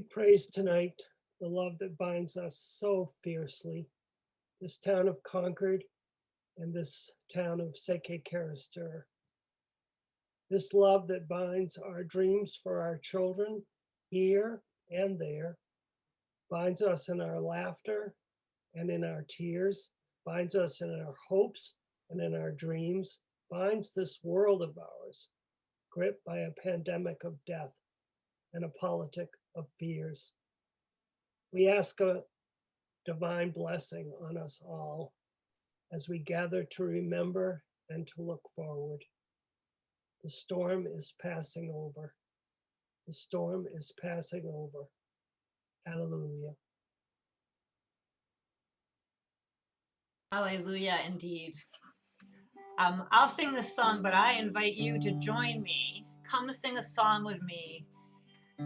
praise tonight the love that binds us so fiercely, this town of Concord and this town of Seke Karastur. This love that binds our dreams for our children here and there, binds us in our laughter and in our tears, binds us in our hopes and in our dreams, binds this world of ours, gripped by a pandemic of death and a politic of fears. We ask a divine blessing on us all as we gather to remember and to look forward. The storm is passing over. The storm is passing over. Hallelujah. Hallelujah, indeed. I'll sing this song, but I invite you to join me. Come sing a song with me.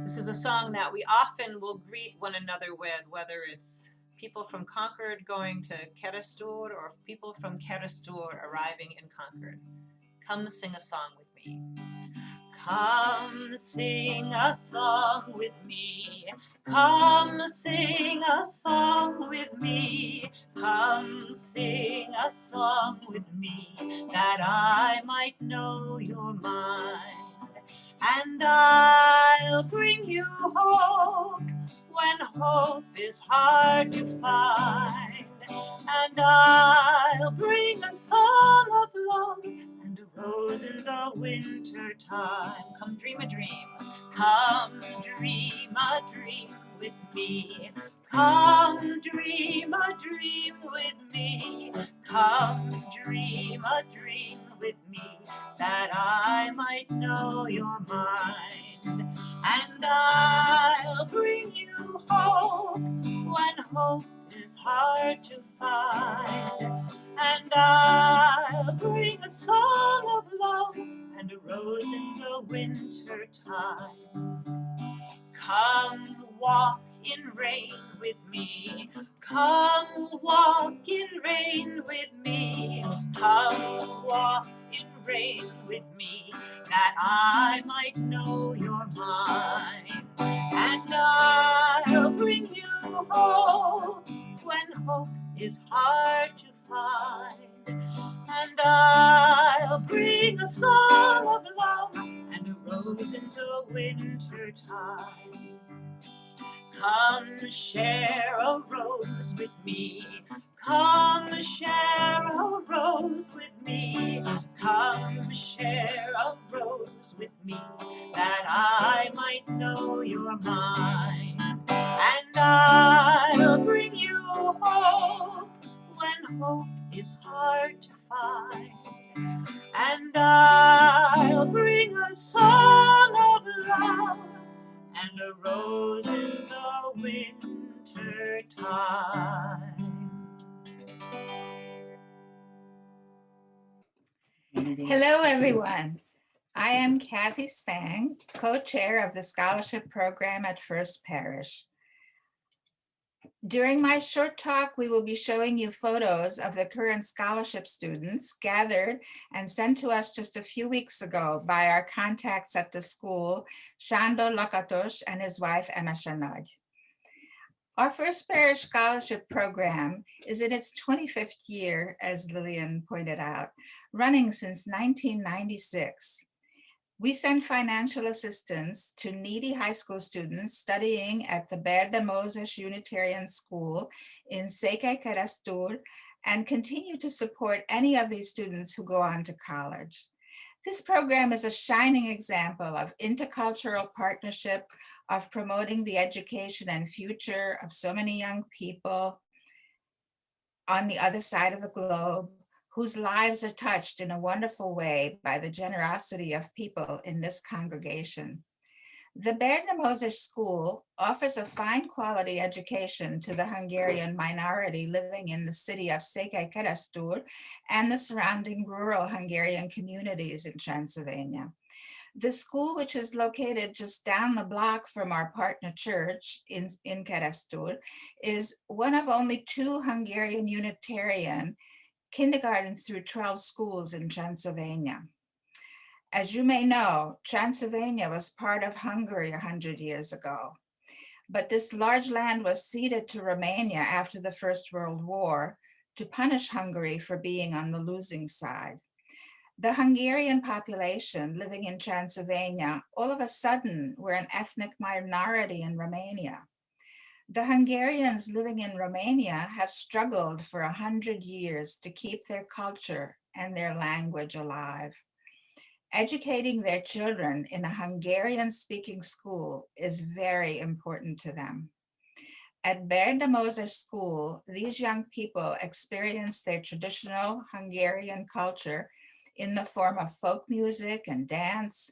This is a song that we often will greet one another with, whether it's people from Concord going to Karastur or people from Karastur arriving in Concord. Come sing a song with me. Come sing a song with me. Come sing a song with me. Come sing a song with me, that I might know your mind. And I'll bring you hope when hope is hard to find. And I'll bring a song of love and a rose in the winter time. Come dream a dream. Come dream a dream with me. Come dream a dream with me. Come dream a dream with me, that I might know your mind. And I'll bring you hope when hope is hard to find. And I'll bring a song of love and a rose in the winter time. Come walk in rain with me. Come walk in rain with me. Come walk in rain with me, that I might know your mind. And I'll bring you hope when hope is hard to find. And I'll bring a song of love and a rose in the winter time. Come share a rose with me. Come share a rose with me. Come share a rose with me, that I might know your mind. And I'll bring you hope when hope is hard to find. And I'll bring a song of love and a rose in the winter time. Hello, everyone. I am Kathy Spang, co-chair of the scholarship program at First Parish. During my short talk, we will be showing you photos of the current scholarship students gathered and sent to us just a few weeks ago by our contacts at the school, Sándor Lakatos and his wife, Emma Shanod. Our First Parish Scholarship Program is in its 25th year, as Lillian pointed out, running since 1996. We send financial assistance to needy high school students studying at the Berda Moses Unitarian School in Seke Karastur and continue to support any of these students who go on to college. This program is a shining example of intercultural partnership, of promoting the education and future of so many young people on the other side of the globe, whose lives are touched in a wonderful way by the generosity of people in this congregation. The Berda Moses School offers a fine quality education to the Hungarian minority living in the city of Székely Keresztúr and the surrounding rural Hungarian communities in Transylvania. The school, which is located just down the block from our partner church in Keresztúr, is one of only 2 Hungarian Unitarian kindergarten through 12 schools in Transylvania. As you may know, Transylvania was part of Hungary 100 years ago. But this large land was ceded to Romania after the First World War to punish Hungary for being on the losing side. The Hungarian population living in Transylvania all of a sudden were an ethnic minority in Romania. The Hungarians living in Romania have struggled for 100 years to keep their culture and their language alive. Educating their children in a Hungarian-speaking school is very important to them. At Berdamoser School, these young people experience their traditional Hungarian culture in the form of folk music and dance,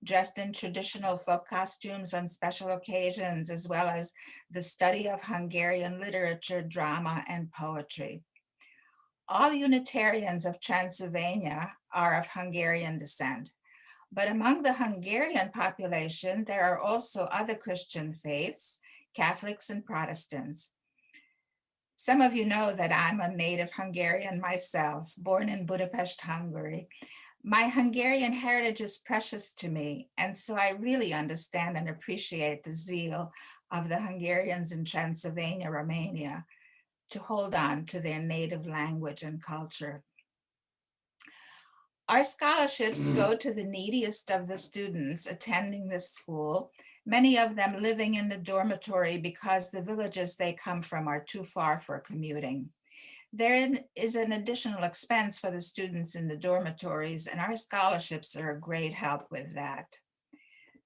dressed in traditional folk costumes on special occasions, as well as the study of Hungarian literature, drama, and poetry. All Unitarians of Transylvania are of Hungarian descent, but among the Hungarian population, there are also other Christian faiths, Catholics and Protestants. Some of you know that I'm a native Hungarian myself, born in Budapest, Hungary. My Hungarian heritage is precious to me, and so I really understand and appreciate the zeal of the Hungarians in Transylvania, Romania, to hold on to their native language and culture. Our scholarships go to the neediest of the students attending this school, many of them living in the dormitory because the villages they come from are too far for commuting. There is an additional expense for the students in the dormitories, and our scholarships are a great help with that.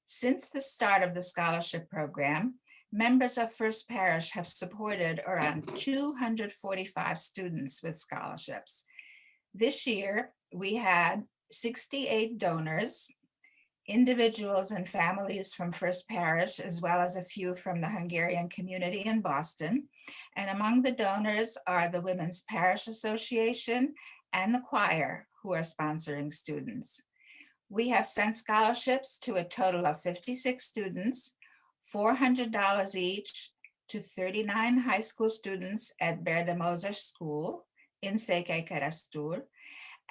Since the start of the scholarship program, members of First Parish have supported around 245 students with scholarships. This year, we had 68 donors, individuals and families from First Parish, as well as a few from the Hungarian community in Boston. And among the donors are the Women's Parish Association and the choir, who are sponsoring students. We have sent scholarships to a total of 56 students, $400 each to 39 high school students at Berdamoser School in Székelykeresztúr,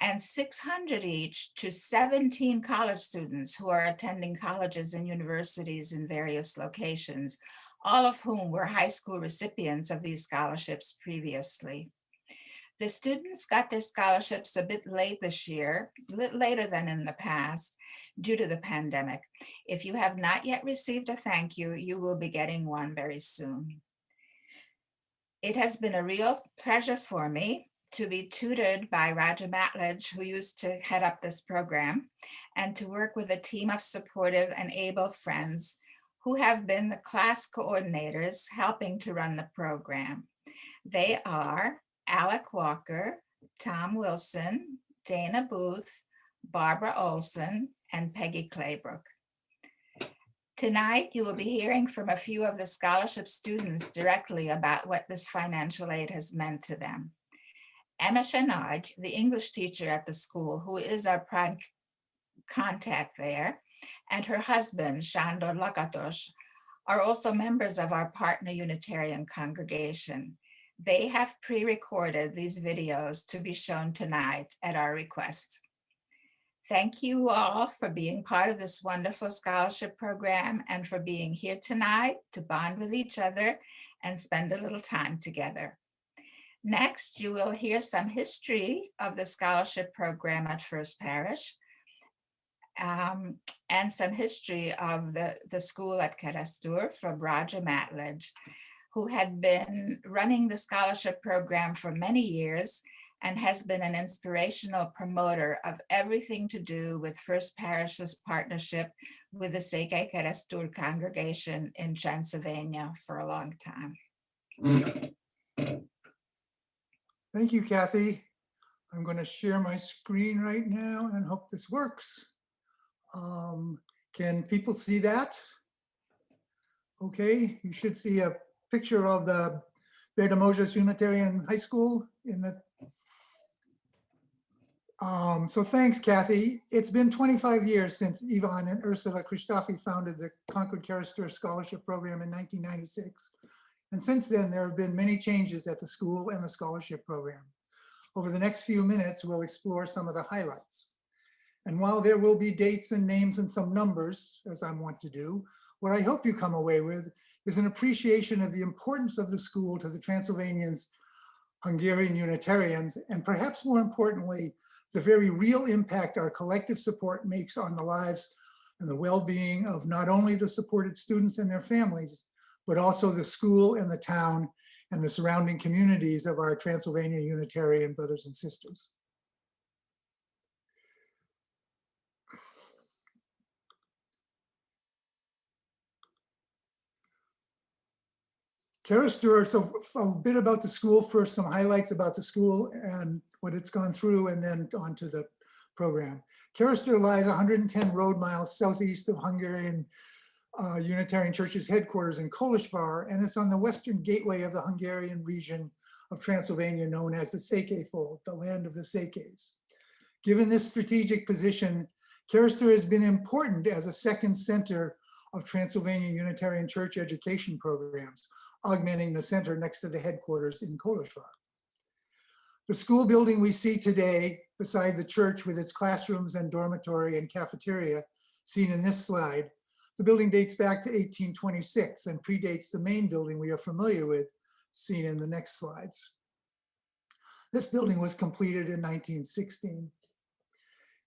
and $600 each to 17 college students who are attending colleges and universities in various locations, all of whom were high school recipients of these scholarships previously. The students got their scholarships a bit late this year, later than in the past, due to the pandemic. If you have not yet received a thank you, you will be getting one very soon. It has been a real pleasure for me to be tutored by Roger Matledge, who used to head up this program, and to work with a team of supportive and able friends who have been the class coordinators helping to run the program. They are Alec Walker, Tom Wilson, Dana Booth, Barbara Olson, and Peggy Claybrook. Tonight, you will be hearing from a few of the scholarship students directly about what this financial aid has meant to them. Emma Chenard, the English teacher at the school, who is our prime contact there, and her husband, Sándor Lakatos, are also members of our partner Unitarian congregation. They have pre-recorded these videos to be shown tonight at our request. Thank you all for being part of this wonderful scholarship program and for being here tonight to bond with each other and spend a little time together. Next, you will hear some history of the scholarship program at First Parish and some history of the school at Keresztúr from Roger Matledge, who had been running the scholarship program for many years and has been an inspirational promoter of everything to do with First Parish's partnership with the Székelykeresztúr congregation in Transylvania for a long time. Thank you, Kathy. I'm going to share my screen right now and hope this works. Can people see that? Okay, you should see a picture of the Berdamoser Unitarian High School in the. So thanks, Kathy. It's been 25 years since Ivan and Ursula Christofi founded the Concord Keresztúr Scholarship Program in 1996. And since then, there have been many changes at the school and the scholarship program. Over the next few minutes, we'll explore some of the highlights. And while there will be dates and names and some numbers, as I want to do, what I hope you come away with is an appreciation of the importance of the school to the Transylvanians, Hungarian Unitarians, and perhaps more importantly, the very real impact our collective support makes on the lives and the well-being of not only the supported students and their families, but also the school and the town and the surrounding communities of our Transylvania Unitarian brothers and sisters. Carastur, so a bit about the school first, some highlights about the school and what it's gone through, and then on to the program. Carastur lies 110 road miles southeast of Hungarian Unitarian Church's headquarters in Kolozsvár, and it's on the western gateway of the Hungarian region of Transylvania known as the Székely Fold, the land of the Székelys. Given this strategic position, Carastur has been important as a second center of Transylvania Unitarian Church education programs, augmenting the center next to the headquarters in Kolozsvár. The school building we see today beside the church with its classrooms and dormitory and cafeteria seen in this slide, the building dates back to 1826 and predates the main building we are familiar with, seen in the next slides. This building was completed in 1916.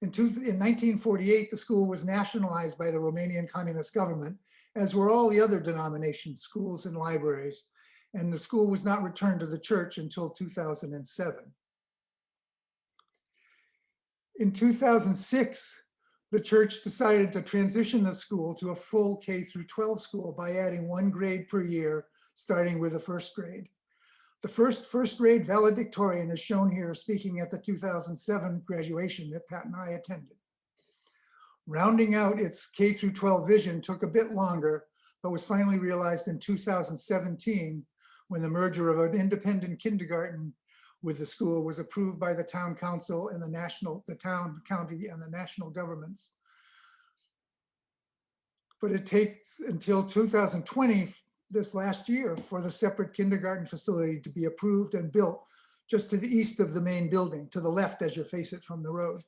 In 1948, the school was nationalized by the Romanian Communist government, as were all the other denomination schools and libraries, and the school was not returned to the church until 2007. In 2006, the church decided to transition the school to a full K-12 school by adding 1 grade per year, starting with the first grade. The first grade valedictorian is shown here speaking at the 2007 graduation that Pat and I attended. Rounding out its K-12 vision took a bit longer, but was finally realized in 2017 when the merger of an independent kindergarten with the school was approved by the town council and the town, county, and the national governments. But it takes until 2020, this last year, for the separate kindergarten facility to be approved and built just to the east of the main building, to the left as you face it from the road.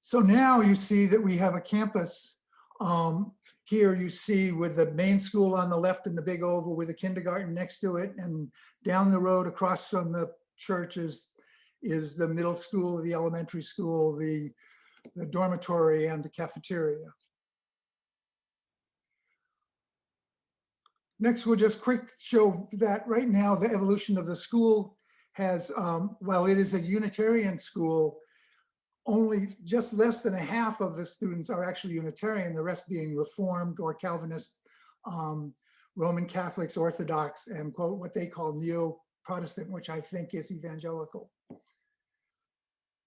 So now you see that we have a campus. Here you see with the main school on the left in the big oval with the kindergarten next to it, and down the road across from the church is the middle school, the elementary school, the dormitory, and the cafeteria. Next, we'll just quick show that right now the evolution of the school has, while it is a Unitarian school, only just less than a half of the students are actually Unitarian, the rest being Reformed or Calvinist, Roman Catholics, Orthodox, and quote, what they call Neo-Protestant, which I think is evangelical.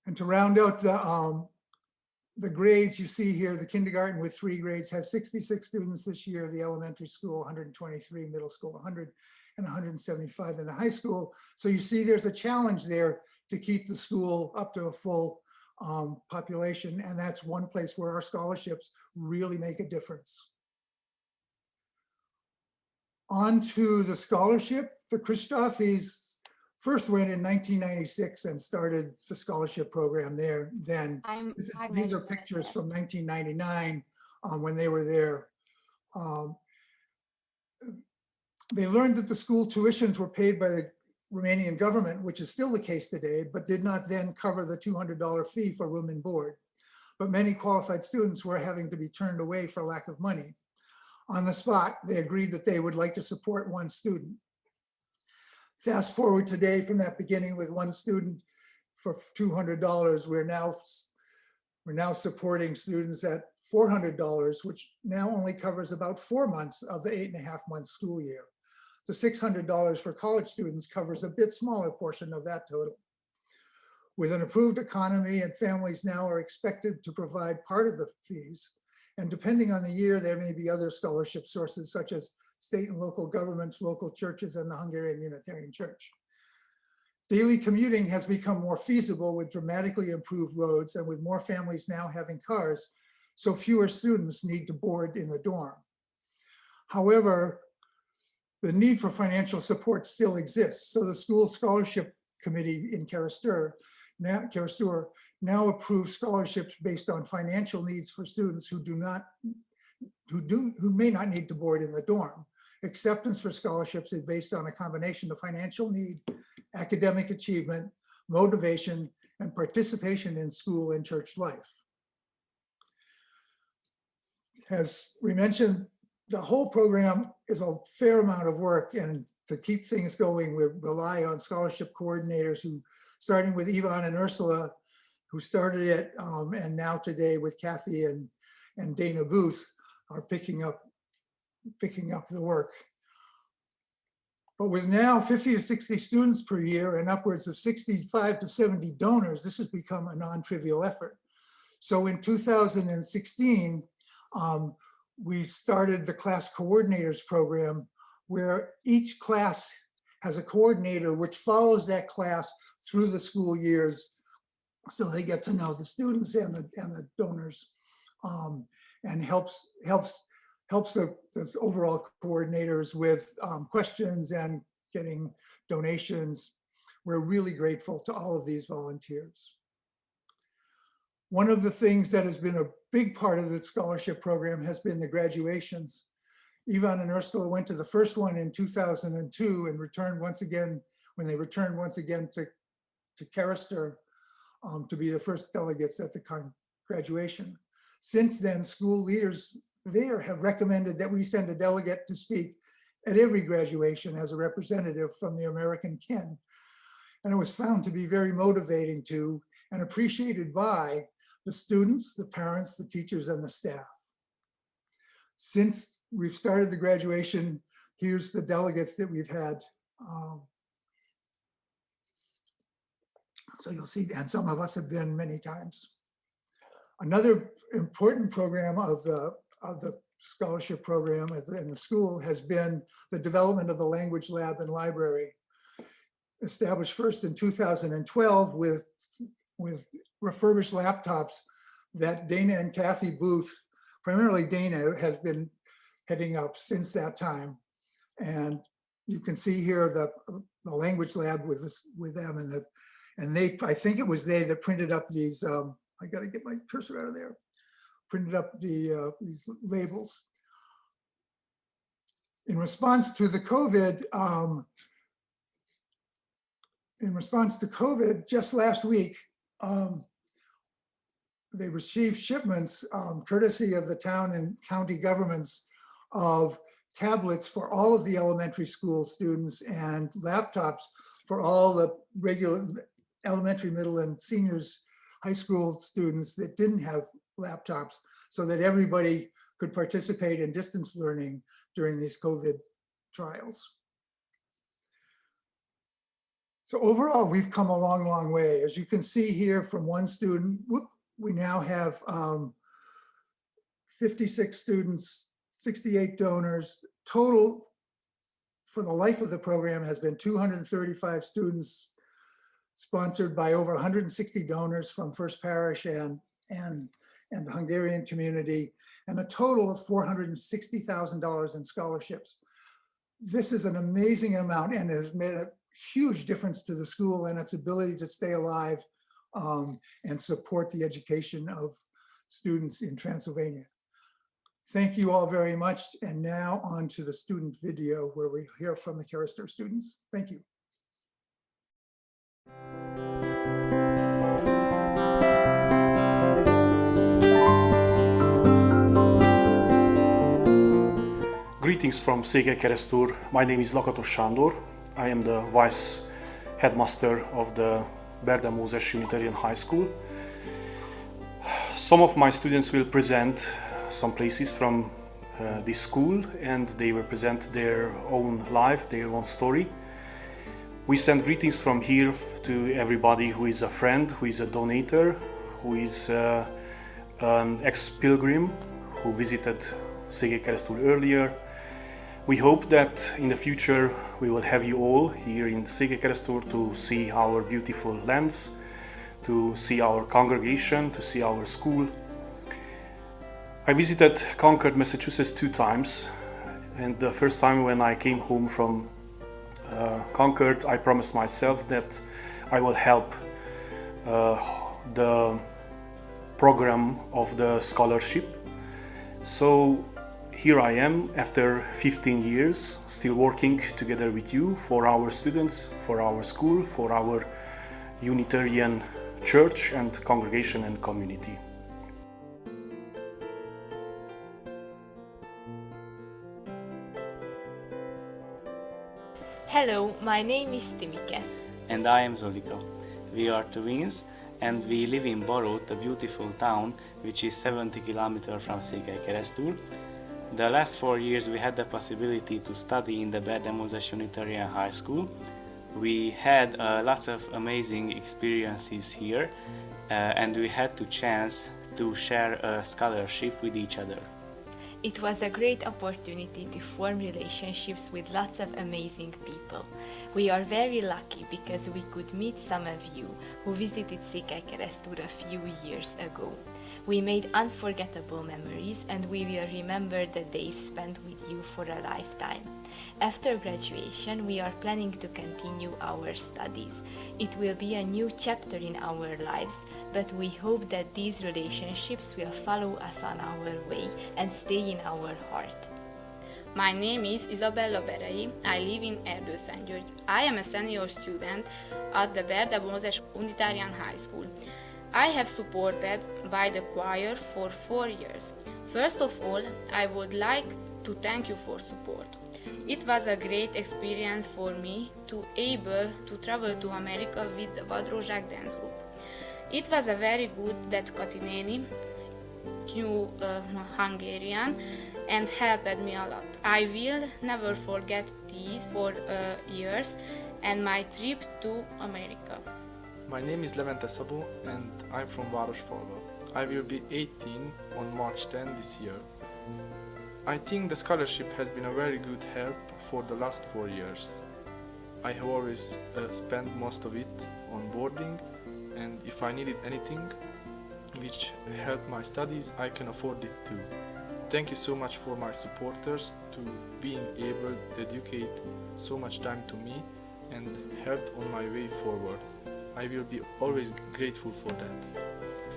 And to round out the grades you see here, the kindergarten with 3 grades has 66 students this year, the elementary school 123, middle school 100, and 175 in the high school. So you see there's a challenge there to keep the school up to a full population, and that's one place where our scholarships really make a difference. On to the scholarship. The Christoffis first went in 1996 and started the scholarship program there. Then these are pictures from 1999 when they were there. They learned that the school tuitions were paid by the Romanian government, which is still the case today, but did not then cover the $200 fee for room and board. But many qualified students were having to be turned away for lack of money. On the spot, they agreed that they would like to support 1 student. Fast forward today from that beginning with 1 student for $200, we're now supporting students at $400, which now only covers about 4 months of the 8.5-month school year. The $600 for college students covers a bit smaller portion of that total. With an improved economy, and families now are expected to provide part of the fees, and depending on the year, there may be other scholarship sources such as state and local governments, local churches, and the Hungarian Unitarian Church. Daily commuting has become more feasible with dramatically improved roads and with more families now having cars, so fewer students need to board in the dorm. However, the need for financial support still exists, so the school scholarship committee in Carastur now approves scholarships based on financial needs for students who do not who may not need to board in the dorm. Acceptance for scholarships is based on a combination of financial need, academic achievement, motivation, and participation in school and church life. As we mentioned, the whole program is a fair amount of work, and to keep things going, we rely on scholarship coordinators who, starting with Yvonne and Ursula, who started it, and now today with Kathy and Dana Booth, are picking up the work. But with now 50 to 60 students per year and upwards of 65 to 70 donors, this has become a non-trivial effort. So in 2016, we started the class coordinators program, where each class has a coordinator which follows that class through the school years, so they get to know the students and the donors, and helps the overall coordinators with questions and getting donations. We're really grateful to all of these volunteers. One of the things that has been a big part of the scholarship program has been the graduations. Yvonne and Ursula went to the first one in 2002 and returned once again, when they returned once again to Charister, to be the first delegates at the graduation. Since then, school leaders there have recommended that we send a delegate to speak at every graduation as a representative from the American kin. And it was found to be very motivating to and appreciated by the students, the parents, the teachers, and the staff. Since we've started the graduation, here's the delegates that we've had. So you'll see, and some of us have been many times. Another important program of the scholarship program in the school has been the development of the language lab and library. Established first in 2012 with refurbished laptops that Dana and Kathy Booth, primarily Dana, has been heading up since that time. And you can see here the language lab with them, and they, I think it was they that printed up these, I gotta get my cursor out of there, printed up these labels. In response to the COVID, just last week, they received shipments, courtesy of the town and county governments, of tablets for all of the elementary school students and laptops for all the regular elementary, middle, and seniors high school students that didn't have laptops, so that everybody could participate in distance learning during these COVID trials. So overall, we've come a long, long way. As you can see here from one student, we now have 56 students, 68 donors. Total for the life of the program has been 235 students, sponsored by over 160 donors from First Parish and the Hungarian community, and a total of $460,000 in scholarships. This is an amazing amount and has made a huge difference to the school and its ability to stay alive and support the education of students in Transylvania. Thank you all very much. And now on to the student video where we hear from the Charister students. Thank you. Greetings from Székelykeresztúr. My name is Lakatos Sándor. I am the vice headmaster of the Berde Mózes Unitarian High School. Some of my students will present some places from this school, and they will present their own life, their own story. We send greetings from here to everybody who is a friend, who is a donator, who is an ex-pilgrim who visited Székelykeresztúr earlier. We hope that in the future we will have you all here in Székelykeresztúr to see our beautiful lands, to see our congregation, to see our school. I visited Concord, Massachusetts 2 times, and the first time when I came home from Concord, I promised myself that I will help the program of the scholarship. So here I am after 15 years, still working together with you for our students, for our school, for our Unitarian church and congregation and community. Hello, my name is Timike. And I am Zolika. We are twins and we live in Barót, a beautiful town which is 70 kilometers from Székelykeresztúr. The last 4 years we had the possibility to study in the Berdemózes Unitarian High School. We had lots of amazing experiences here and we had the chance to share a scholarship with each other. It was a great opportunity to form relationships with lots of amazing people. We are very lucky because we could meet some of you who visited Székelykeresztúr a few years ago. We made unforgettable memories and we will remember the days spent with you for a lifetime. After graduation, we are planning to continue our studies. It will be a new chapter in our lives, but we hope that these relationships will follow us on our way and stay in our heart. My name is Isabella Berei. I live in Erdőszentgyörgy. I am a senior student at the Berdemózes Unitarian High School. I have supported by the choir for 4 years. First of all, I would like to thank you for support. It was a great experience for me to able to travel to America with the Vadrózsák dance group. It was a very good that Katineni knew Hungarian and helped me a lot. I will never forget these 4 years and my trip to America. My name is Levente Szabó and I'm from Városfalva. I will be 18 on March 10 this year. I think the scholarship has been a very good help for the last 4 years. I have always spent most of it on boarding, and if I needed anything which helped my studies, I can afford it too. Thank you so much for my supporters to being able to dedicate so much time to me and helped on my way forward. I will be always grateful for that.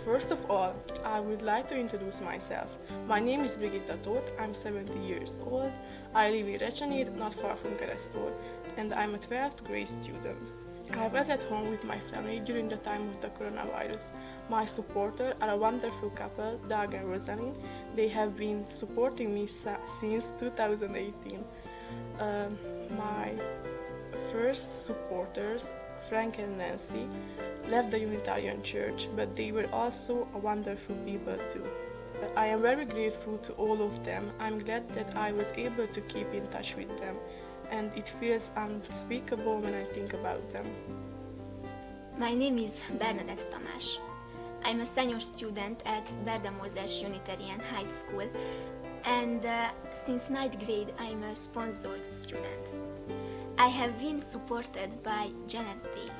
First of all, I would like to introduce myself. My name is Brigitta Tóth, I'm 70 years old. I live in Recsenyér, not far from Keresztúr, and I'm a 12th grade student. I was at home with my family during the time of the coronavirus. My supporters are a wonderful couple, Doug and Rosalind. They have been supporting me since 2018. My first supporters, Frank and Nancy, left the Unitarian Church, but they were also a wonderful people too. I am very grateful to all of them. I'm glad that I was able to keep in touch with them, and it feels unspeakable when I think about them. My name is Bernadette Tamás. I'm a senior student at Berdemózes Unitarian High School, and since 9th grade I'm a sponsored student. I have been supported by Janet Bailey.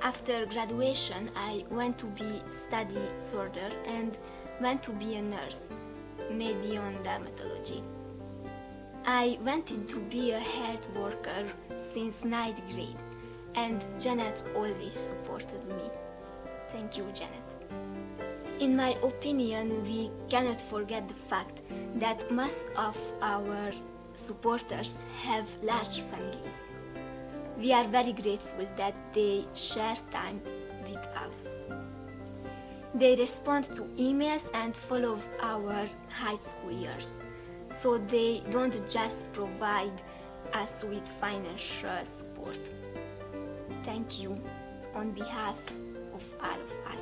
After graduation, I went to study further and went to be a nurse, maybe on dermatology. I wanted to be a health worker since 9th grade, and Janet always supported me. Thank you, Janet. In my opinion, we cannot forget the fact that most of our supporters have large families. We are very grateful that they share time with us. They respond to emails and follow our high school years, so they don't just provide us with financial support. Thank you on behalf of all of us.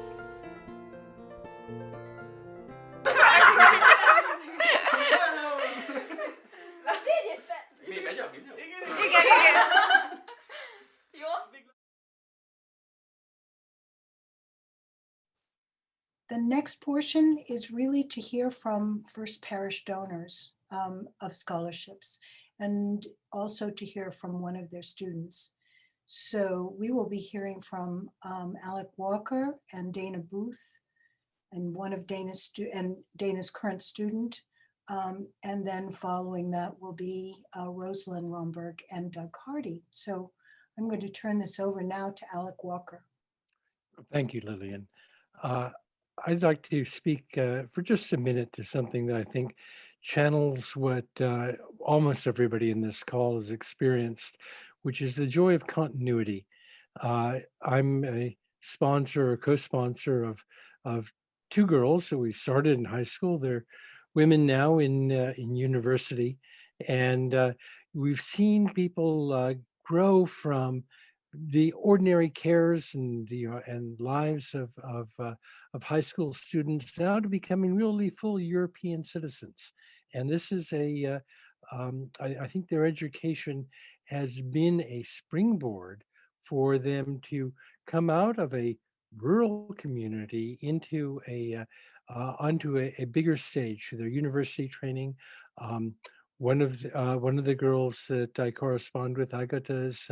The next portion is really to hear from First Parish donors of scholarships, and also to hear from one of their students. So we will be hearing from Alec Walker and Dana Booth, and one of Dana's current student. And then following that will be Rosalind Romberg and Doug Hardy. So I'm going to turn this over now to Alec Walker. Thank you, Lillian. I'd like to speak for just a minute to something that I think channels what almost everybody in this call has experienced, which is the joy of continuity. I'm a sponsor or co-sponsor of two girls that we started in high school. They're women now in university, and we've seen people grow from the ordinary cares and and lives of high school students now to becoming really full European citizens. And this is I think their education has been a springboard for them to come out of a rural community into onto a bigger stage through their university training. Um, one of the girls that I correspond with, Agata, is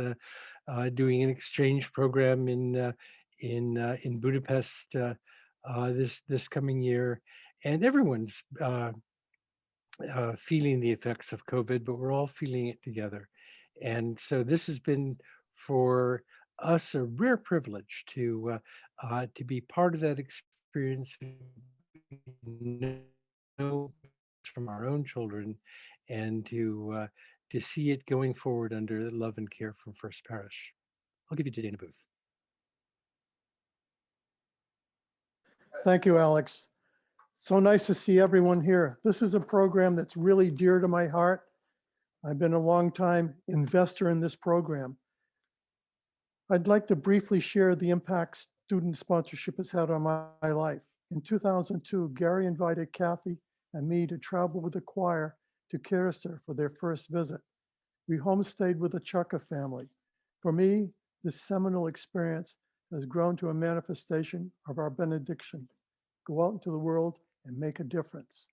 doing an exchange program in Budapest this coming year, and everyone's feeling the effects of COVID, but we're all feeling it together. And so this has been for us a rare privilege to be part of that experience, know from our own children, and to see it going forward under love and care from First Parish. I'll give you to Dana Booth. Thank you, Alex. So nice to see everyone here. This is a program that's really dear to my heart. I've been a long time investor in this program. I'd like to briefly share the impact student sponsorship has had on my life. In 2002, Gary invited Kathy and me to travel with the choir to Carrister for their first visit. We homestayed with the Chukka family. For me, this seminal experience has grown to a manifestation of our benediction. Go out into the world and make a difference.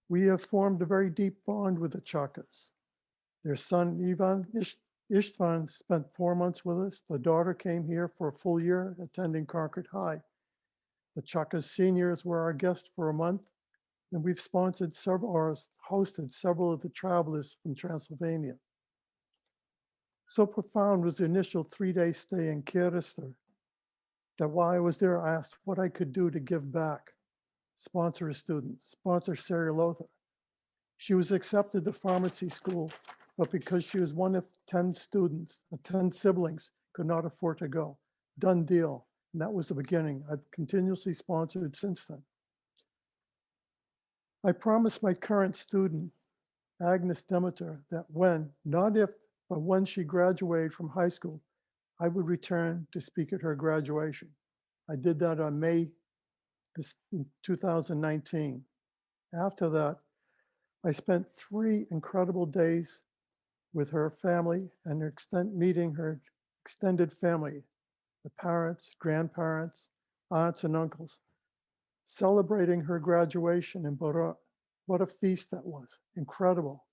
We have formed a very deep bond with the Chukkas. Their son, Ivan Istvan, spent 4 months with us. The daughter came here for a full year, attending Concord High. The Chukkas seniors were our guests for a month, and we've sponsored several or hosted several of the travelers from Transylvania. So profound was the initial 3-day stay in Carrister that while I was there, I asked what I could do to give back. Sponsor a student, sponsor Sarah Lothar. She was accepted to pharmacy school, but because she was one of 10 students, 10 siblings, could not afford to go. Done deal. And that was the beginning. I've continuously sponsored since then. I promised my current student, Agnes Dameter, that when, not if, but when she graduated from high school, I would return to speak at her graduation. I did that on May 2019. After that, I spent 3 incredible days with her family and meeting her extended family, the parents, grandparents, aunts, and uncles, celebrating her graduation in Borot. What a feast that was, incredible.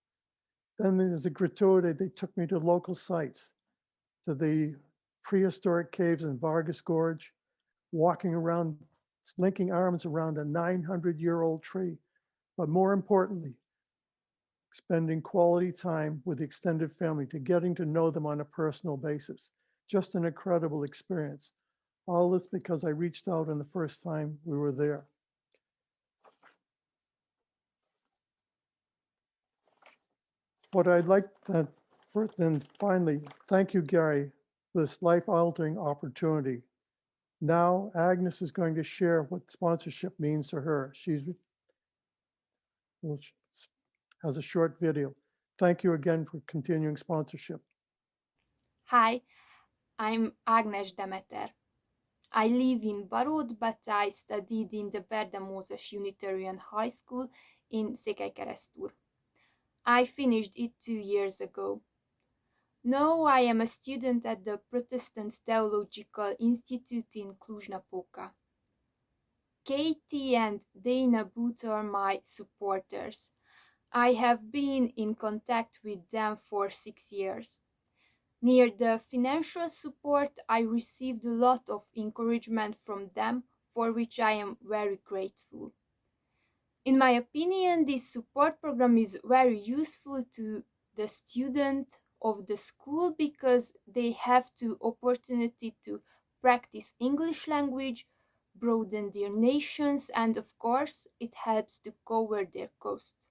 Then as a gratuity, they took me to local sites, to the prehistoric caves in Vargas Gorge, walking around, linking arms around a 900-year-old tree, but more importantly, spending quality time with the extended family, to getting to know them on a personal basis. Just an incredible experience. All this because I reached out on the first time we were there. What I'd like to first and finally, thank you, Gary, for this life-altering opportunity. Now, Agnes is going to share what sponsorship means to her. She has a short video. Thank you again for continuing sponsorship. Hi, I'm Agnes Dameter. I live in Barod, but I studied in the Berdamózes Unitarian High School in Székelykeresztúr. I finished it 2 years ago. Now I am a student at the Protestant Theological Institute in Cluj-Napoca. Katie and Dana Booth are my supporters. I have been in contact with them for 6 years. Near the financial support, I received a lot of encouragement from them, for which I am very grateful. In my opinion, this support program is very useful to the student of the school because they have the opportunity to practice English language, broaden their nations, and of course, it helps to cover their costs.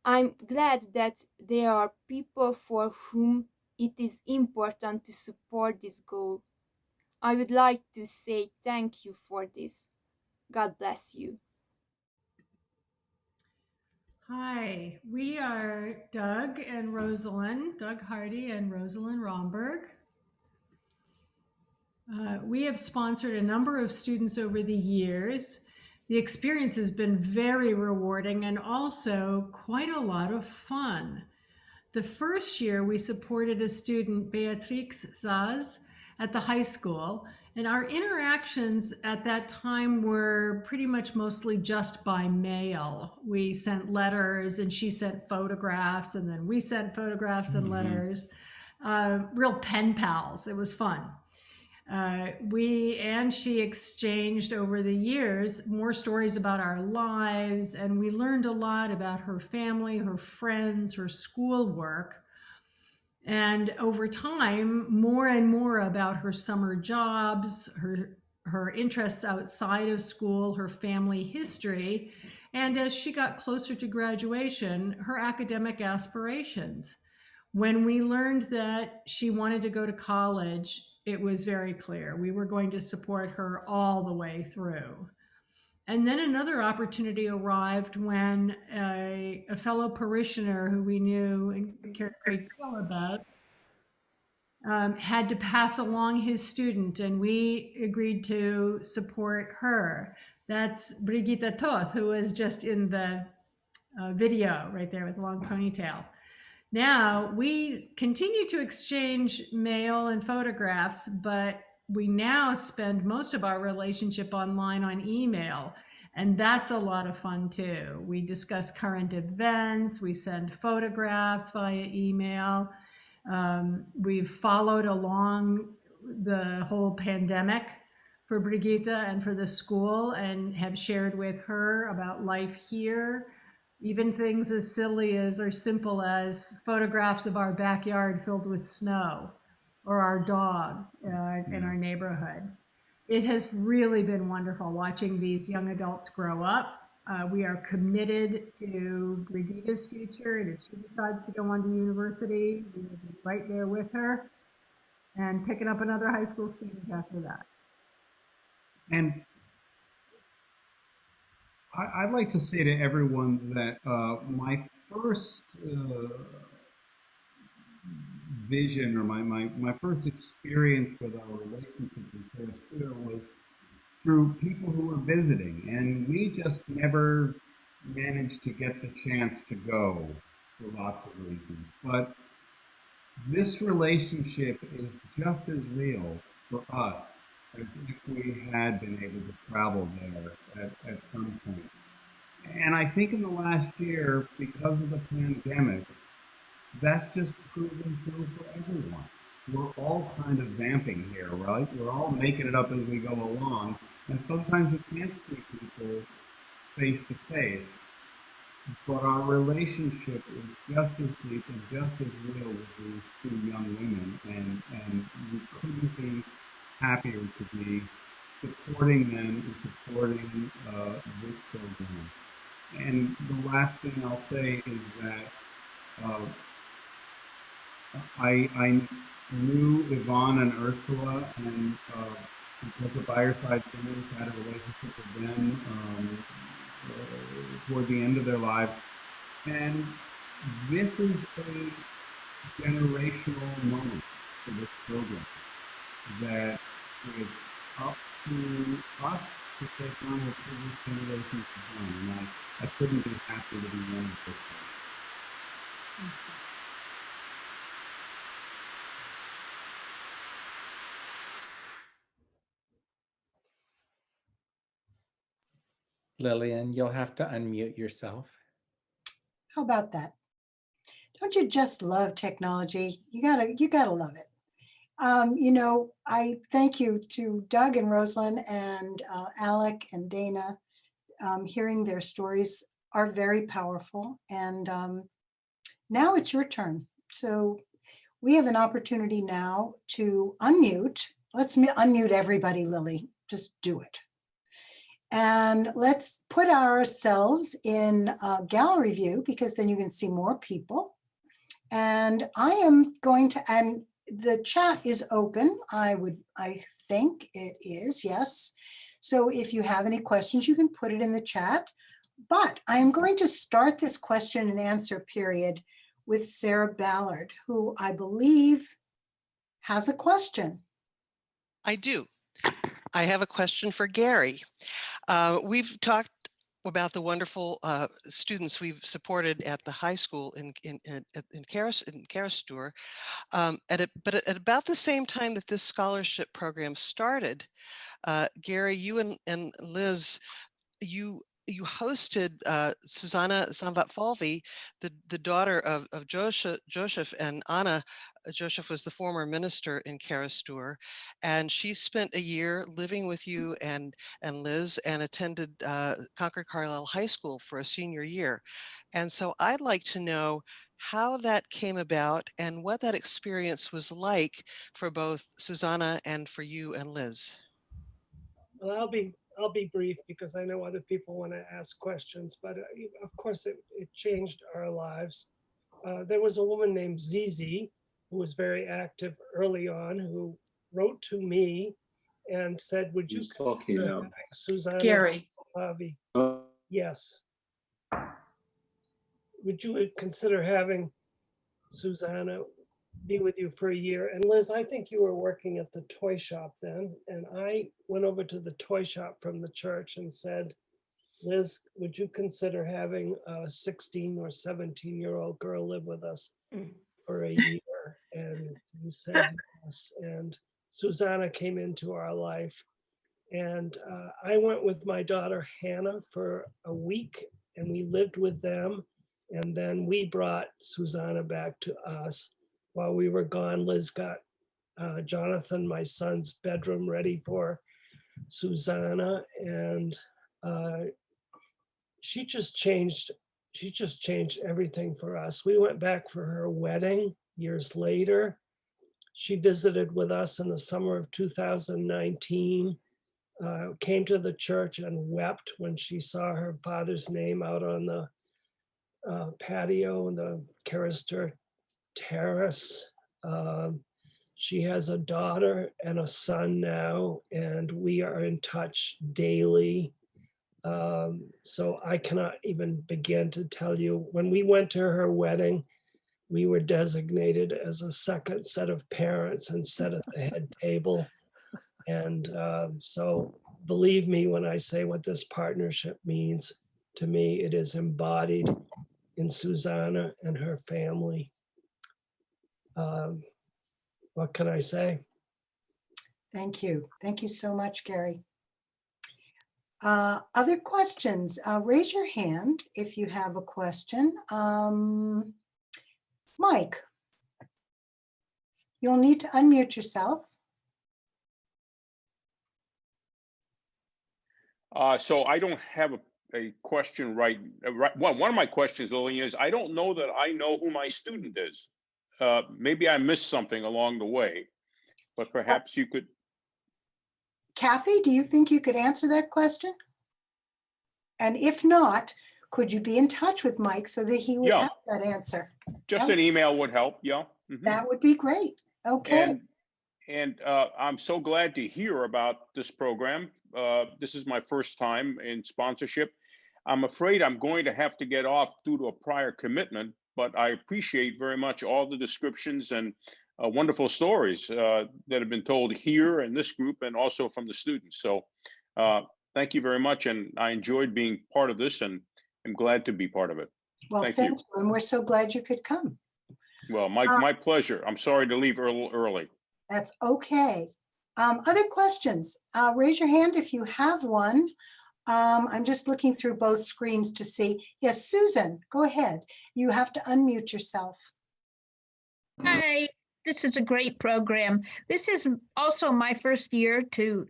I'm glad that there are people for whom it is important to support this goal. I would like to say thank you for this. God bless you. Hi, we are Doug and Rosalind, Doug Hardy and Rosalind Romberg. We have sponsored a number of students over the years. The experience has been very rewarding and also quite a lot of fun. The first year we supported a student, Beatrix Zaz, at the high school, and our interactions at that time were pretty much mostly just by mail. We sent letters and she sent photographs, and then we sent photographs and letters. Real pen pals. It was fun. We and she exchanged over the years more stories about our lives, and we learned a lot about her family, her friends, her schoolwork, and over time, more and more about her summer jobs, her interests outside of school, her family history, and as she got closer to graduation, her academic aspirations. When we learned that she wanted to go to college, it was very clear we were going to support her all the way through. And then another opportunity arrived when a fellow parishioner who we knew and cared a great deal about had to pass along his student, and we agreed to support her. That's Brigitte Toth, who was just in the video right there with the long ponytail. Now, we continue to exchange mail and photographs, but we now spend most of our relationship online on email, and that's a lot of fun too. We discuss current events, we send photographs via email. We've followed along the whole pandemic for Brigitte and for the school, and have shared with her about life here. Even things as silly as or simple as photographs of our backyard filled with snow, or our dog in our neighborhood. It has really been wonderful watching these young adults grow up. We are committed to Brigitte's future, and if she decides to go on to university, we will be right there with her and picking up another high school student after that. And I'd like to say to everyone that my first vision, or my first experience with our relationship with Peristura was through people who were visiting, and we just never managed to get the chance to go for lots of reasons. But this relationship is just as real for us as if we had been able to travel there at some point. And I think in the last year, because of the pandemic, that's just proven true for everyone. We're all kind of vamping here, right? We're all making it up as we go along, and sometimes you can't see people face to face, but our relationship is just as deep and just as real with these two young women, and we couldn't be happier to be supporting them and supporting this program. And the last thing I'll say is that I knew Yvonne and Ursula, and because of Fireside Singers, had a relationship with them toward the end of their lives. And this is a generational moment for this program, that it's up to us to take on what previous generations have done. And I couldn't be happier to be one of those people. Lillian, you'll have to unmute yourself. How about that? Don't you just love technology? You gotta love it. I thank you to Doug and Rosalind and Alec and Dana. Hearing their stories are very powerful. And now it's your turn. So we have an opportunity now to unmute. Let's unmute everybody, Lily, Just do it. And let's put ourselves in gallery view, because then you can see more people. And I am going to, and the chat is open. I think it is, yes. So if you have any questions, you can put it in the chat. But I'm going to start this question and answer period with Sarah Ballard, who I believe has a question. I do. I have a question for Gary. We've talked about the wonderful students we've supported at the high school in Karastur. But at about the same time that this scholarship program started, Gary, you and Liz, you hosted Susanna Sambat-Falvey, the daughter of Joseph, and Anna. Joseph was the former minister in Karastur, and she spent a year living with you and Liz, and attended Concord Carlisle High School for a senior year. And so I'd like to know how that came about and what that experience was like for both Susanna and for you and Liz. Well, I'll be brief because I know other people want to ask questions, but of course it changed our lives. There was a woman named Zizi who was very active early on, who wrote to me and said, would you consider having Susanna Gary. Slavi? Yes. Would you consider having Susanna be with you for a year? And Liz, I think you were working at the toy shop then, and I went over to the toy shop from the church and said, Liz, would you consider having a 16 or 17-year-old girl live with us for a year? And you said yes. And Susanna came into our life. And I went with my daughter Hannah for a week, and we lived with them. And then we brought Susanna back to us. While we were gone, Liz got Jonathan, my son's bedroom, ready for Susanna, and she just changed everything for us. We went back for her wedding years later. She visited with us in the summer of 2019, came to the church and wept when she saw her father's name out on the patio in the Karastur terrace. She has a daughter and a son now, and we are in touch daily. So I cannot even begin to tell you. When we went to her wedding, we were designated as a second set of parents and sat at the head table. And so believe me when I say what this partnership means to me. It is embodied in Susanna and her family. What can I say? Thank you. Thank you so much, Gary. Other questions? Raise your hand if you have a question. Mike, you'll need to unmute yourself. So I don't have a question right. Well, one of my questions, Lillian, is I don't know that I know who my student is. Maybe I missed something along the way, but perhaps you could. Kathy, do you think you could answer that question? And if not, could you be in touch with Mike so that he would have that answer? Just an email would help, yeah. Mm-hmm. That would be great. Okay. And I'm so glad to hear about this program. This is my first time in sponsorship. I'm afraid I'm going to have to get off due to a prior commitment, but I appreciate very much all the descriptions and wonderful stories that have been told here in this group and also from the students. So thank you very much. And I enjoyed being part of this, and I'm glad to be part of it. Well, thank you. And we're so glad you could come. Well, my pleasure. I'm sorry to leave early. That's okay. Other questions? Raise your hand if you have one. I'm just looking through both screens to see. Yes, Susan, go ahead. You have to unmute yourself. Hi, this is a great program. This is also my first year to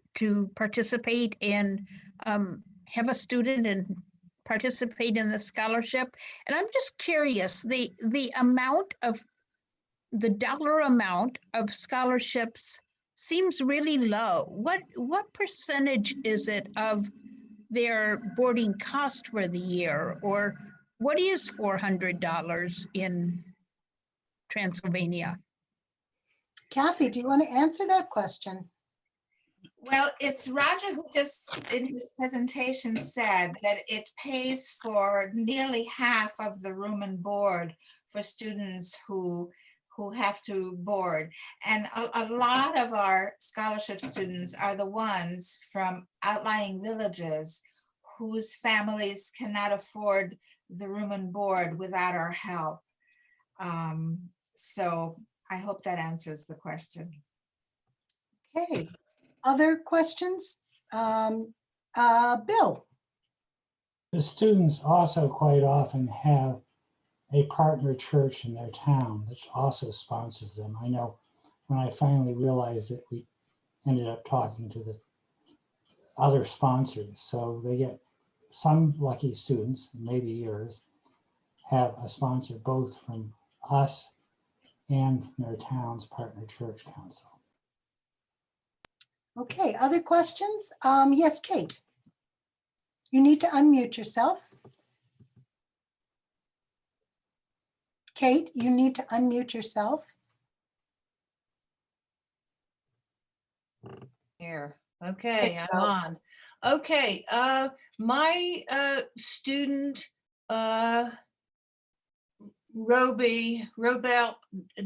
participate and have a student and participate in the scholarship. And I'm just curious, the dollar amount of scholarships seems really low. What percentage is it of their boarding cost for the year? Or what is $400 in Transylvania? Kathy, do you want to answer that question? Well, it's Roger who just in his presentation said that it pays for nearly half of the room and board for students who have to board. And a lot of our scholarship students are the ones from outlying villages whose families cannot afford the room and board without our help. So I hope that answers the question. Okay, other questions? Bill? The students also quite often have a partner church in their town that also sponsors them. I know when I finally realized that, we ended up talking to the other sponsors. So they get, some lucky students, maybe yours, have a sponsor both from us and from their town's partner church council. Okay, other questions? Yes, Kate. You need to unmute yourself. Kate, you need to unmute yourself. Here, okay, I'm on. Okay, my student, Robel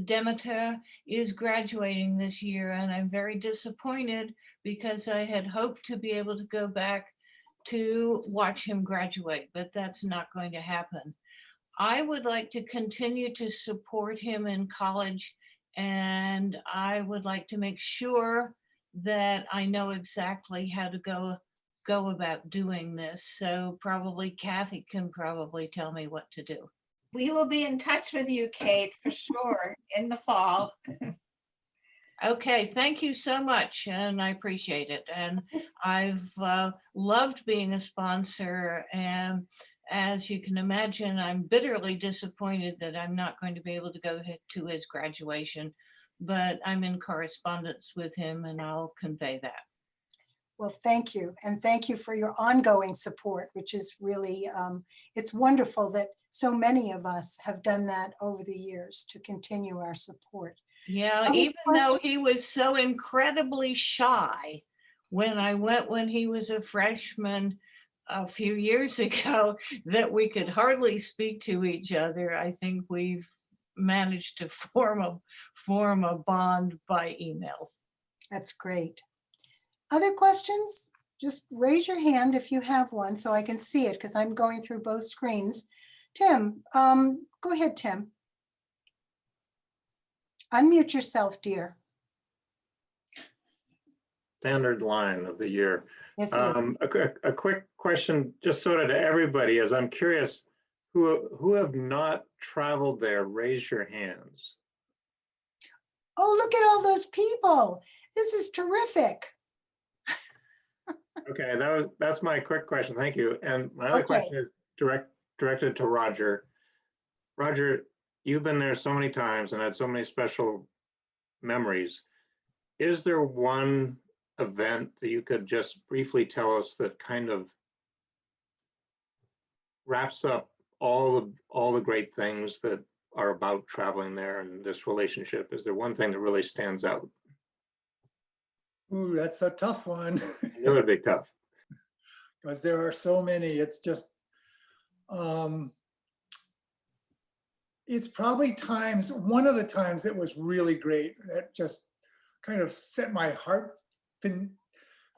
Demeter is graduating this year, and I'm very disappointed because I had hoped to be able to go back to watch him graduate, but that's not going to happen. I would like to continue to support him in college, and I would like to make sure that I know exactly how to go about doing this. So probably Kathy can probably tell me what to do. We will be in touch with you, Kate, for sure, in the fall. Okay, thank you so much, and I appreciate it. And I've loved being a sponsor, and as you can imagine, I'm bitterly disappointed that I'm not going to be able to go to his graduation, but I'm in correspondence with him, and I'll convey that. Well, thank you. And thank you for your ongoing support, which is really, it's wonderful that so many of us have done that over the years to continue our support. Yeah, even though he was so incredibly shy when I went when he was a freshman a few years ago, that we could hardly speak to each other. I think we've managed to form a bond by email. That's great. Other questions? Just raise your hand if you have one so I can see it, because I'm going through both screens. Tim, go ahead, Tim. Unmute yourself, dear. Standard line of the year. Yes, it is. A quick question, just sort of to everybody, as I'm curious, who have not traveled there, raise your hands. Oh, look at all those people. This is terrific. Okay, that's my quick question. Thank you. And my other question is directed to Roger. Roger, you've been there so many times and had so many special memories. Is there one event that you could just briefly tell us that kind of wraps up all the great things that are about traveling there and this relationship? Is there one thing that really stands out? Ooh, that's a tough one. It would be tough. Because there are so many. It's just, it's probably times, one of the times that was really great, that just kind of set my heart,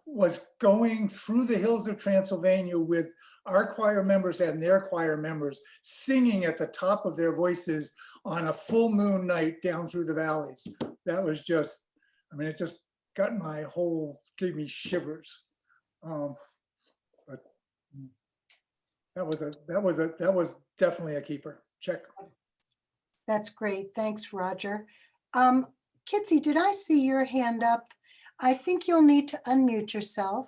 was going through the hills of Transylvania with our choir members and their choir members singing at the top of their voices on a full moon night down through the valleys. That was just, I mean, it just got my whole, gave me shivers. But that was definitely a keeper. Check. That's great. Thanks, Roger. Kitsy, did I see your hand up? I think you'll need to unmute yourself.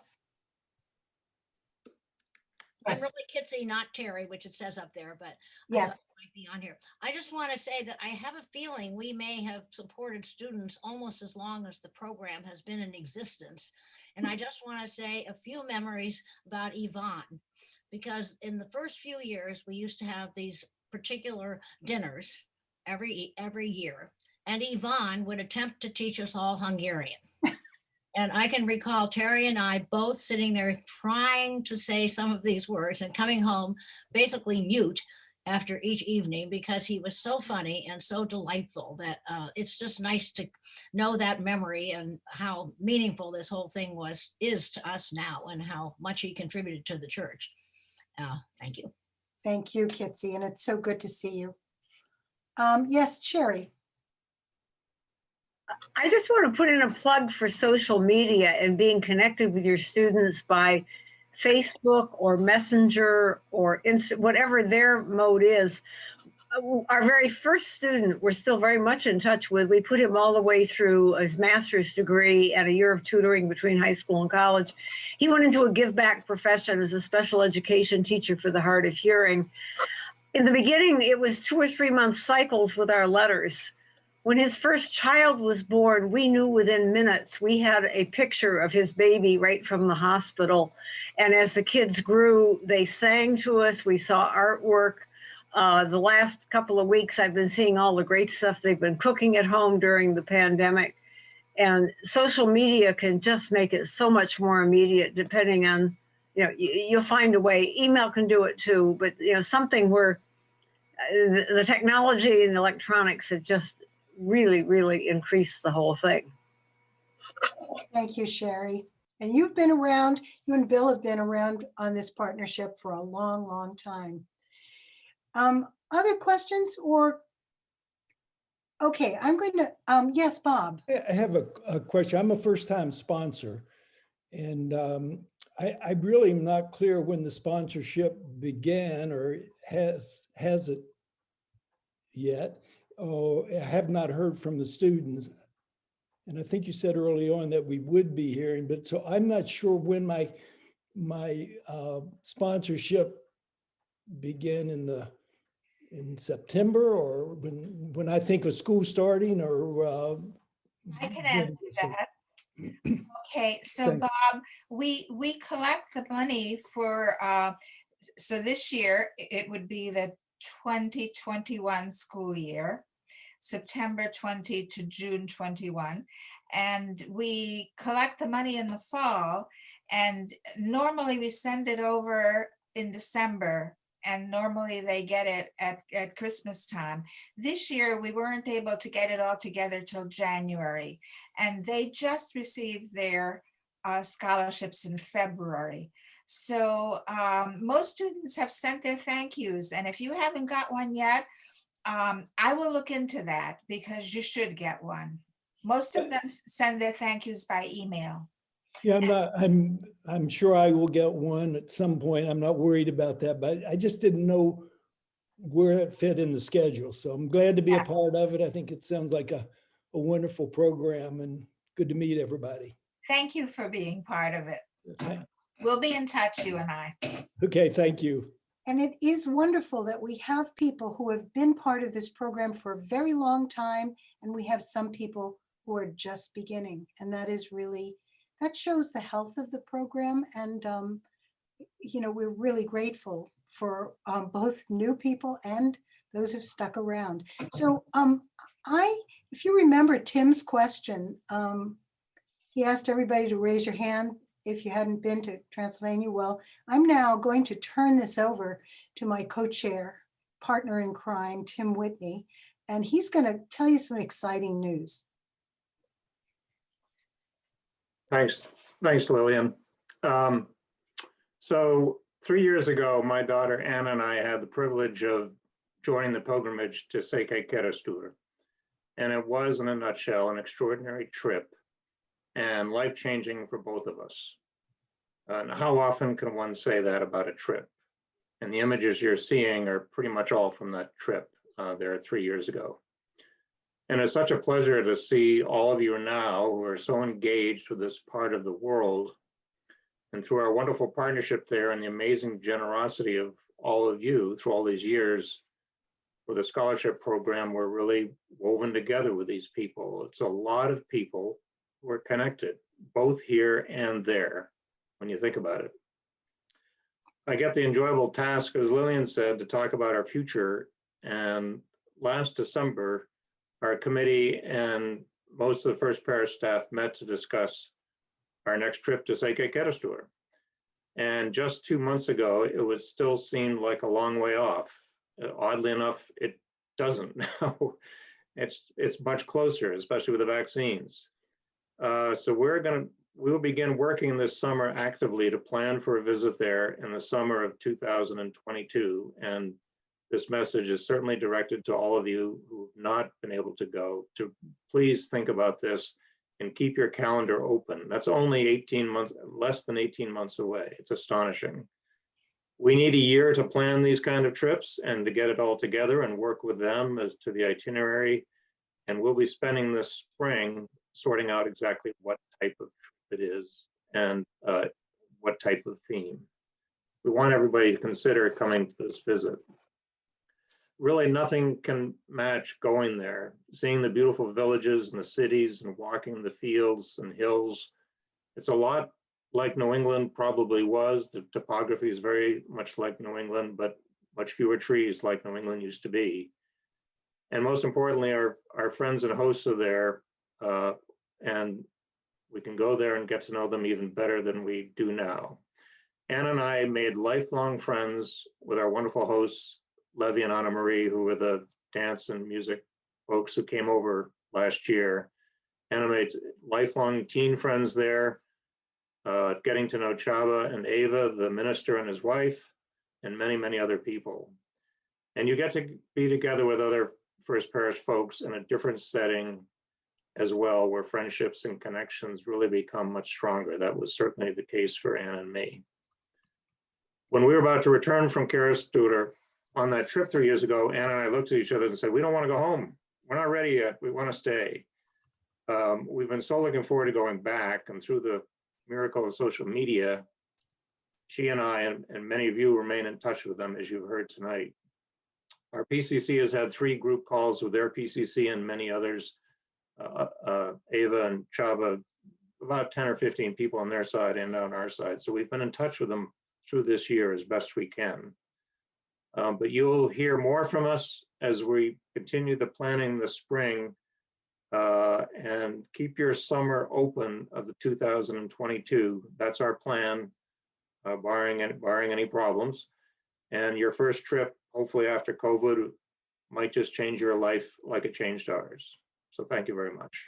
I'm Yes. really Kitsy, not Terry, which it says up there, but I thought Yes. it might be on here. I just want to say that I have a feeling we may have supported students almost as long as the program has been in existence. And I just want to say a few memories about Yvonne, because in the first few years, we used to have these particular dinners every year. And Yvonne would attempt to teach us all Hungarian. And I can recall Terry and I both sitting there trying to say some of these words and coming home basically mute after each evening because he was so funny and so delightful that it's just nice to know that memory and how meaningful this whole thing is to us now and how much he contributed to the church. Thank you. Thank you, Kitsy, and it's so good to see you. Yes, Sherry. I just want to put in a plug for social media and being connected with your students by Facebook or Messenger or whatever their mode is. Our very first student, we're still very much in touch with. We put him all the way through his master's degree and a year of tutoring between high school and college. He went into a give back profession as a special education teacher for the hard of hearing. In the beginning, it was 2 or 3 month cycles with our letters. When his first child was born, we knew within minutes. We had a picture of his baby right from the hospital. And as the kids grew, they sang to us. We saw artwork. The last couple of weeks, I've been seeing all the great stuff they've been cooking at home during the pandemic. And social media can just make it so much more immediate, depending on, you'll find a way. Email can do it too, but something where the technology and electronics have just really increased the whole thing. Thank you, Sherry. And you've been around, you and Bill have been around on this partnership for a long time. Other questions or? Okay, I'm going to, yes, Bob. I have a question. I'm a first-time sponsor, and I really am not clear when the sponsorship began or has it yet. Oh, I have not heard from the students. And I think you said early on that we would be hearing, but so I'm not sure when my sponsorship began in September or when I think of school starting or. I can answer that. Okay, so Bob, we collect the money for, so this year it would be the 2021 school year, September 20 to June 21. And we collect the money in the fall, and normally we send it over in December, and normally they get it at Christmas time. This year, we weren't able to get it all together till January, and they just received their scholarships in February. So most students have sent their thank yous, and if you haven't got one yet, I will look into that because you should get one. Most of them send their thank yous by email. Yeah, I'm sure I will get one at some point. I'm not worried about that, but I just didn't know where it fit in the schedule. So I'm glad to be a part of it. I think it sounds like a wonderful program and good to meet everybody. Thank you for being part of it. We'll be in touch, you and I. Okay, thank you. And it is wonderful that we have people who have been part of this program for a very long time, and we have some people who are just beginning. And that is really, that shows the health of the program. And, we're really grateful for both new people and those who've stuck around. So if you remember Tim's question, he asked everybody to raise your hand if you hadn't been to Transylvania. Well, I'm now going to turn this over to my co-chair, partner in crime, Tim Whitney, and he's going to tell you some exciting news. Thanks, Lillian. So 3 years ago, my daughter Anna and I had the privilege of joining the pilgrimage to Székelykeresztúr. And it was, in a nutshell, an extraordinary trip and life-changing for both of us. And how often can one say that about a trip? And the images you're seeing are pretty much all from that trip there 3 years ago. And it's such a pleasure to see all of you now who are so engaged with this part of the world. And through our wonderful partnership there and the amazing generosity of all of you through all these years with a scholarship program, we're really woven together with these people. It's a lot of people who are connected, both here and there, when you think about it. I get the enjoyable task, as Lillian said, to talk about our future. And last December, our committee and most of the First Parish staff met to discuss our next trip to Seike Kerestur. And just 2 months ago, it was still seemed like a long way off. Oddly enough, it doesn't now. It's much closer, especially with the vaccines. So we will begin working this summer actively to plan for a visit there in the summer of 2022. And this message is certainly directed to all of you who have not been able to go, to please think about this and keep your calendar open. That's only 18 months, less than 18 months away. It's astonishing. We need a year to plan these kind of trips and to get it all together and work with them as to the itinerary. And we'll be spending this spring sorting out exactly what type of trip it is and what type of theme. We want everybody to consider coming to this visit. Really nothing can match going there, seeing the beautiful villages and the cities and walking the fields and hills. It's a lot like New England probably was. The topography is very much like New England, but much fewer trees like New England used to be. And most importantly, our friends and hosts are there, and we can go there and get to know them even better than we do now. Anne and I made lifelong friends with our wonderful hosts, Levy and Anna Marie, who were the dance and music folks who came over last year. Anna made lifelong teen friends there, getting to know Chaba and Ava, the minister and his wife, and many, many other people. And you get to be together with other First Parish folks in a different setting as well, where friendships and connections really become much stronger. That was certainly the case for Anne and me. When we were about to return from Kerestur on that trip 3 years ago, Anne and I looked at each other and said, we don't want to go home. We're not ready yet. We want to stay. We've been so looking forward to going back, and through the miracle of social media, she and I and many of you remain in touch with them, as you've heard tonight. Our PCC has had 3 group calls with their PCC and many others. Ava and Chaba, about 10 or 15 people on their side and on our side. So we've been in touch with them through this year as best we can. But you'll hear more from us as we continue the planning this spring, and keep your summer open of the 2022. That's our plan, barring any problems. And your first trip, hopefully after COVID, might just change your life like it changed ours. So thank you very much.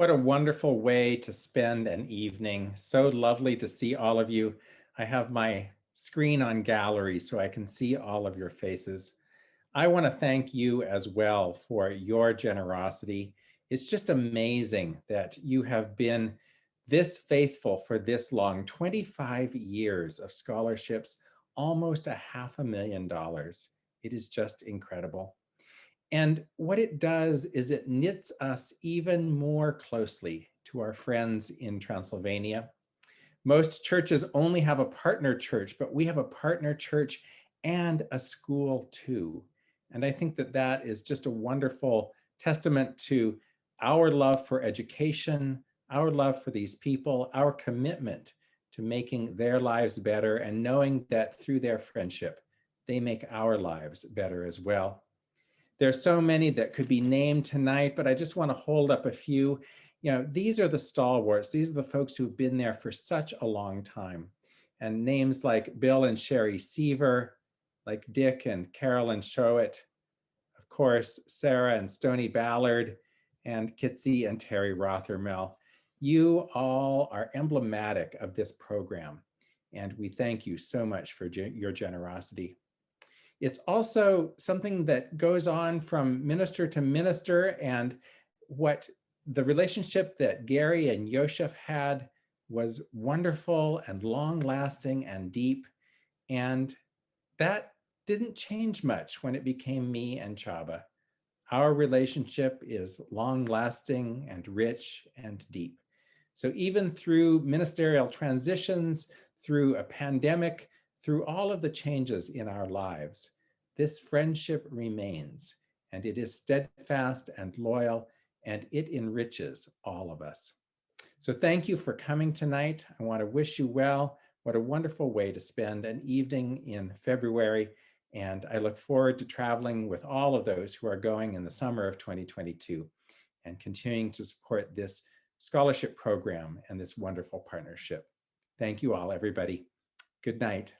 What a wonderful way to spend an evening. So lovely to see all of you. I have my screen on gallery so I can see all of your faces. I want to thank you as well for your generosity. It's just amazing that you have been this faithful for this long, 25 years of scholarships, almost $500,000. It is just incredible. And what it does is it knits us even more closely to our friends in Transylvania. Most churches only have a partner church, but we have a partner church and a school too. And I think that that is just a wonderful testament to our love for education, our love for these people, our commitment to making their lives better and knowing that through their friendship, they make our lives better as well. There's so many that could be named tonight, but I just want to hold up a few. You know, these are the stalwarts. These are the folks who've been there for such a long time. And names like Bill and Sherry Seaver, like Dick and Carolyn Showett, of course, Sarah and Stony Ballard, and Kitsy and Terry Rothermel. You all are emblematic of this program, and we thank you so much for your generosity. It's also something that goes on from minister to minister, and what the relationship that Gary and Yoshef had was wonderful and long-lasting and deep, and that didn't change much when it became me and Chaba. Our relationship is long-lasting and rich and deep. So even through ministerial transitions, through a pandemic, through all of the changes in our lives, this friendship remains, and it is steadfast and loyal, and it enriches all of us. So thank you for coming tonight. I want to wish you well. What a wonderful way to spend an evening in February. And I look forward to traveling with all of those who are going in the summer of 2022 and continuing to support this scholarship program and this wonderful partnership. Thank you all, everybody. Good night.